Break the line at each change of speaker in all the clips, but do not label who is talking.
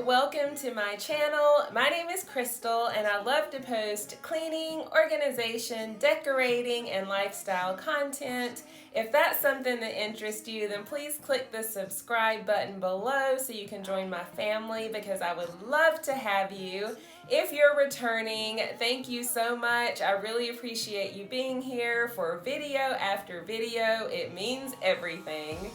welcome to my channel. My name is Crystal and I love to post cleaning, organization, decorating, and lifestyle content. If that's something that interests you, then please click the subscribe button below so you can join my family, because I would love to have you. If you're returning, thank you so much. I really appreciate you being here for video after video. It means everything.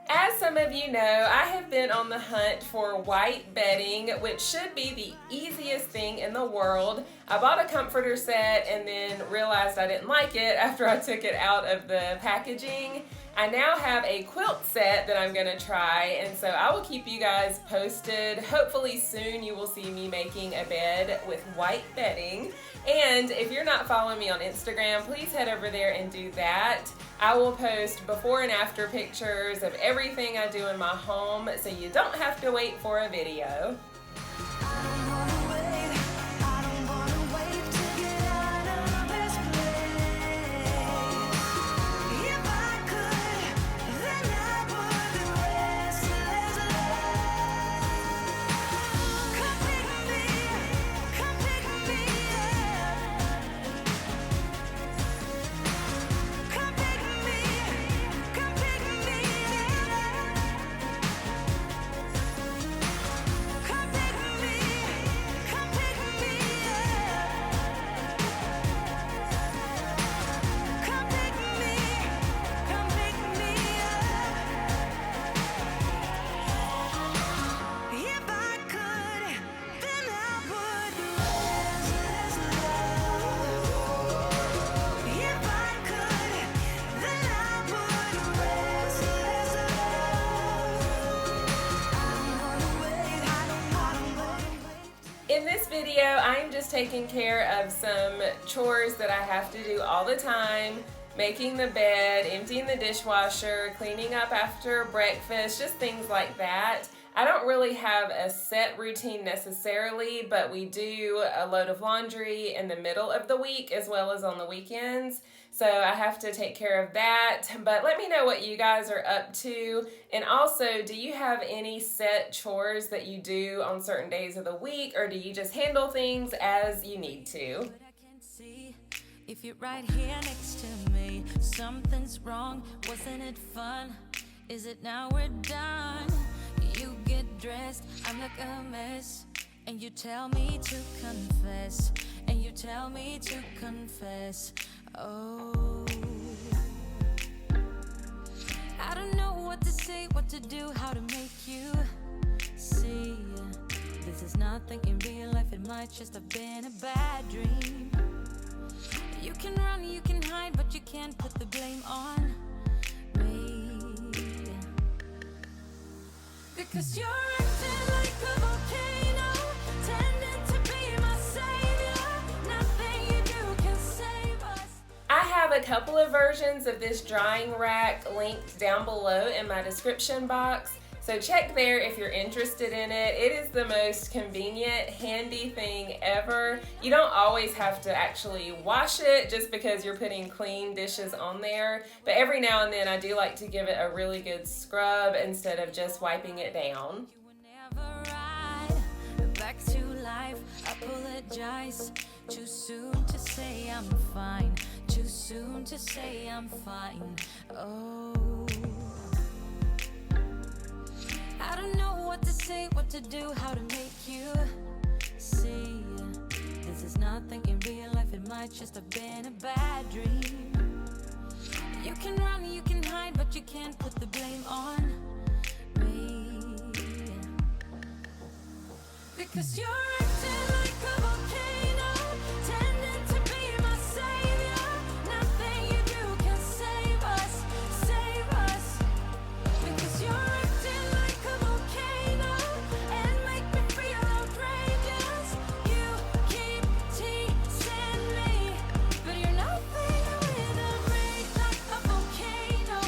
As some of you know, I have been on the hunt for white bedding, which should be the easiest thing in the world. I bought a comforter set and then realized I didn't like it after I took it out of the packaging. I now have a quilt set that I'm gonna try, and so I will keep you guys posted. Hopefully soon you will see me making a bed with white bedding. And if you're not following me on Instagram, please head over there and do that. I will post before and after pictures of everything I do in my home, so you don't have to wait for a video. In this video, I'm just taking care of some chores that I have to do all the time. Making the bed, emptying the dishwasher, cleaning up after breakfast, just things like that. I don't really have a set routine necessarily, but we do a load of laundry in the middle of the week as well as on the weekends. So I have to take care of that. But let me know what you guys are up to. And also, do you have any set chores that you do on certain days of the week, or do you just handle things as you need to?
If you're right here next to me, something's wrong. Wasn't it fun? Is it now we're done? You get dressed, I'm like a mess, and you tell me to confess, and you tell me to confess. Oh, I don't know what to say, what to do, how to make you see. This is nothing in real life, it might just have been a bad dream. You can run, you can hide, but you can't put the blame on me, because you're acting like a volcano, tending to be my savior. Nothing you do can save us.
I have a couple of versions of this drying rack linked down below in my description box. So check there if you're interested in it. It is the most convenient, handy thing ever. You don't always have to actually wash it just because you're putting clean dishes on there. But every now and then I do like to give it a really good scrub instead of just wiping it down.
You were never right. Back to life, I apologize. Too soon to say I'm fine. Too soon to say I'm fine. Oh, I don't know what to say, what to do, how to make you see. This is nothing in real life, it might just have been a bad dream. You can run, you can hide, but you can't put the blame on me. Because you're acting like a volcano, tending to be my savior. Nothing you do can save us, save us. Because you're acting like a volcano and make me feel outrageous. You keep teasing me, but you're nothing without me. Like a volcano,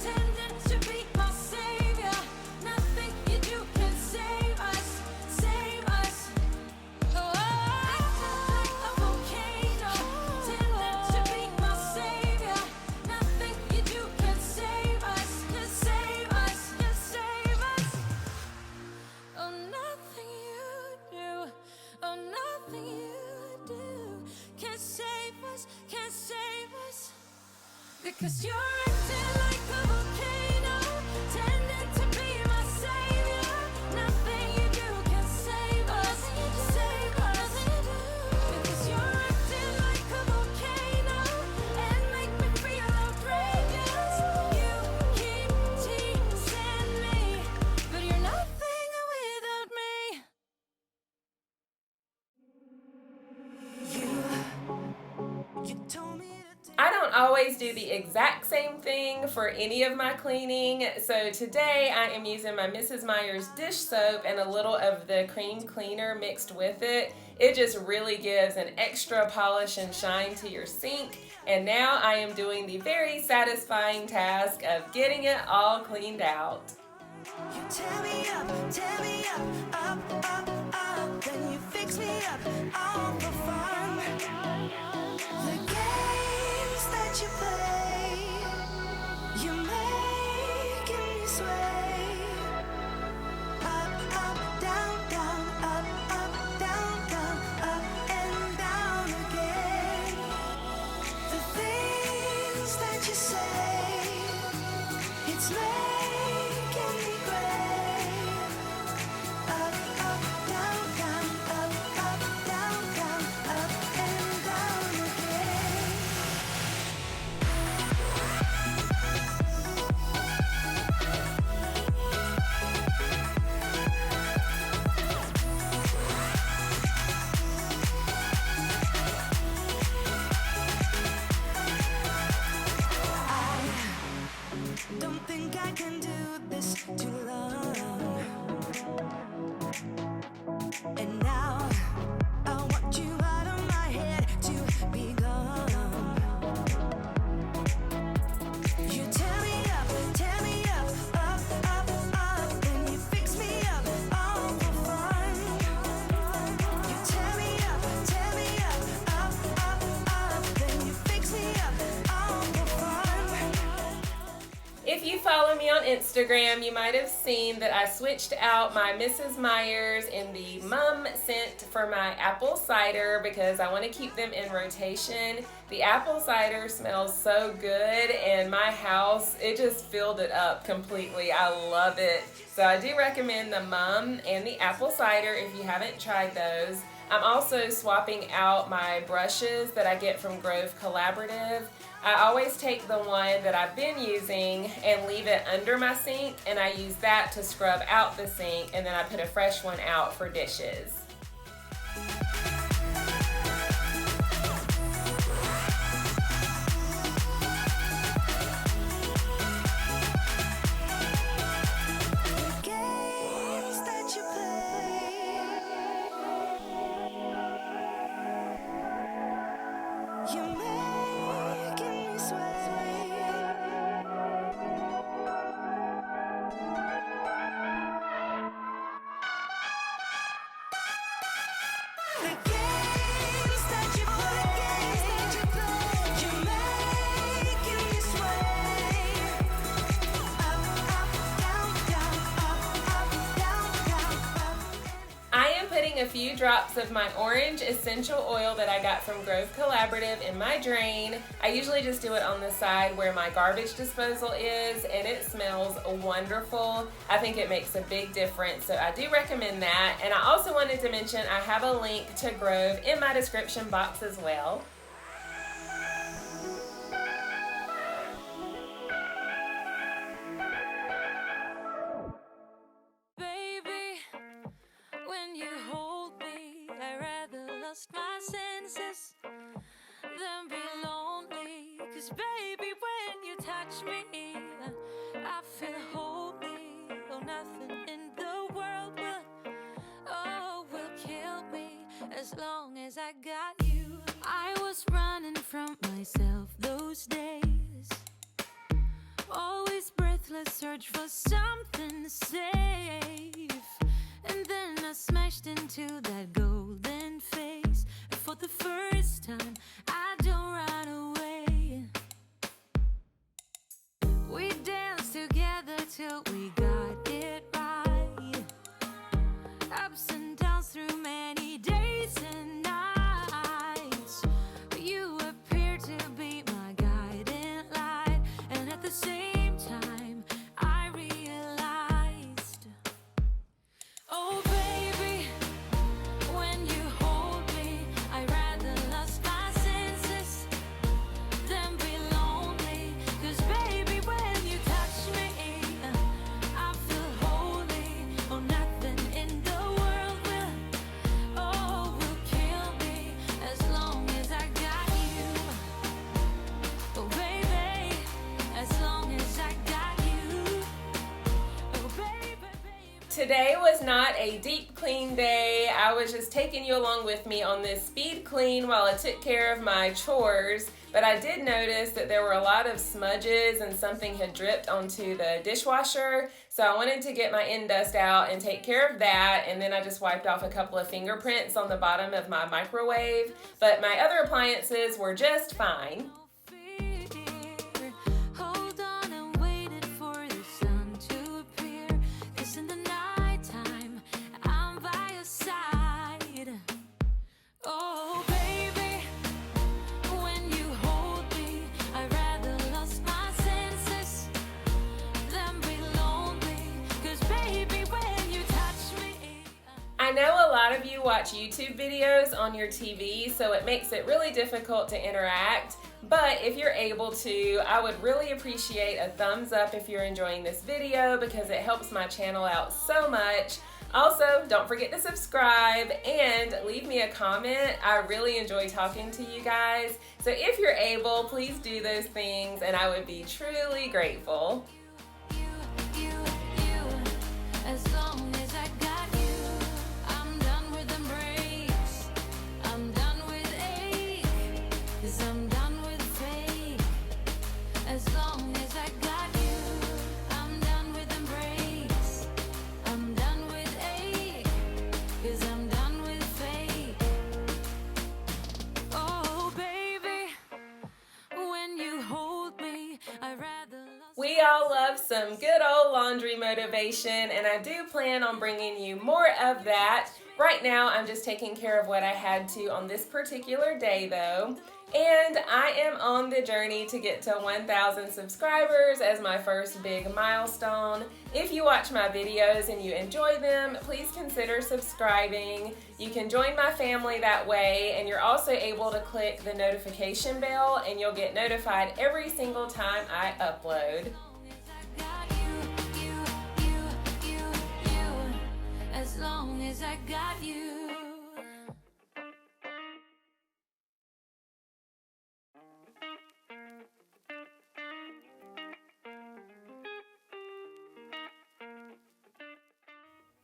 tending to be my savior. Nothing you do can save us, save us. Oh, acting like a volcano, tending to be my savior. Nothing you do can save us, can save us, can save us. Oh, nothing you do, oh, nothing you do can save us, can save us. Because you're acting like a volcano, tending to be my savior. Nothing you do can save us, save us. Because you're acting like a volcano and make me feel outrageous. You keep teasing me, but you're nothing without me. You told me to take
I don't always do the exact same thing for any of my cleaning, so today I am using my Mrs. Meyer's dish soap and a little of the cream cleaner mixed with it. It just really gives an extra polish and shine to your sink, and now I am doing the very satisfying task of getting it all cleaned out.
You tear me up, then you fix me up, all for fun. The games that you play, you're making me sway. Up, down, down, up, down, down, up and down again. The things that you say, it's making me gray. Up, down, down, up, down, down, up and down again. I don't think I can do this too long. And now I want you out of my head to be gone. You tear me up, then you fix me up, all for fun. You tear me up, then you fix me up, all for fun.
If you follow me on Instagram, you might have seen that I switched out my Mrs. Meyer's in the mum scent for my apple cider because I want to keep them in rotation. The apple cider smells so good, and my house, it just filled it up completely. I love it. So I do recommend the mum and the apple cider if you haven't tried those. I'm also swapping out my brushes that I get from Grove Collaborative. I always take the one that I've been using and leave it under my sink, and I use that to scrub out the sink, and then I put a fresh one out for dishes.
The games that you play, you're making me sway. The games that you play, you're making me sway. Up, down, down, up, down, down, up.
I am putting a few drops of my orange essential oil that I got from Grove Collaborative in my drain. I usually just do it on the side where my garbage disposal is, and it smells wonderful. I think it makes a big difference, so I do recommend that. And I also wanted to mention I have a link to Grove in my description box as well.
Baby, when you hold touch me, I feel holy. Oh, nothing in the world will kill me as long as I got you. I was running from myself those days, always breathless, search for something safe. And then I smashed into that golden face. And for the first time, I don't run away. We danced together till we got it right. Ups and downs through many days and nights. You appeared to be my guiding light. And at the same time, I realized, oh baby, when you hold me, I rather lost my senses than be lonely. 'Cause baby, when you touch me, I feel holy. Oh, nothing in the world will kill me as long as I got you. Oh baby, as long as I got you. Oh baby, baby.
Today was not a deep clean day. I was just taking you along with me on this speed clean while I took care of my chores, but I did notice that there were a lot of smudges and something had dripped onto the dishwasher, so I wanted to get my Endust out and take care of that, and then I just wiped off a couple of fingerprints on the bottom of my microwave, but my other appliances were just fine.
Hold on and waited for the sun to appear. 'Cause in the nighttime, I'm by your side. Oh baby, when you hold me, I rather lost my senses than be lonely. 'Cause baby, when you touch me,
I know a lot of you watch YouTube videos on your TV, so it makes it really difficult to interact. But if you're able to, I would really appreciate a thumbs up if you're enjoying this video because it helps my channel out so much. Also, don't forget to subscribe and leave me a comment. I really enjoy talking to you guys. So if you're able, please do those things and I would be truly grateful.
as long as I got you. I'm done with embrace, I'm done with ache, 'cause I'm done with fake. As long as I got you, I'm done with embrace, I'm done with ache, 'cause I'm done with fake. Oh baby, when you hold me, I rather
We all love some good old laundry motivation, and I do plan on bringing you more of that. Right now, I'm just taking care of what I had to on this particular day, though. And I am on the journey to get to 1,000 subscribers as my first big milestone. If you watch my videos and you enjoy them, please consider subscribing. You can join my family that way, and you're also able to click the notification bell and you'll get notified every single time I upload.
as long as I got you.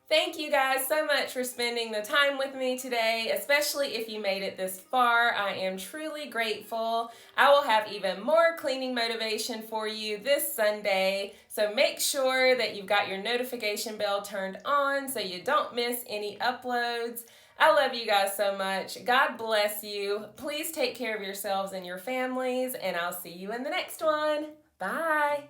Thank you guys so much for spending the time with me today, especially if you made it this far. I am truly grateful. I will have even more cleaning motivation for you this Sunday, so make sure that you've got your notification bell turned on so you don't miss any uploads. I love you guys so much. God bless you. Please take care of yourselves and your families, and I'll see you in the next one. Bye.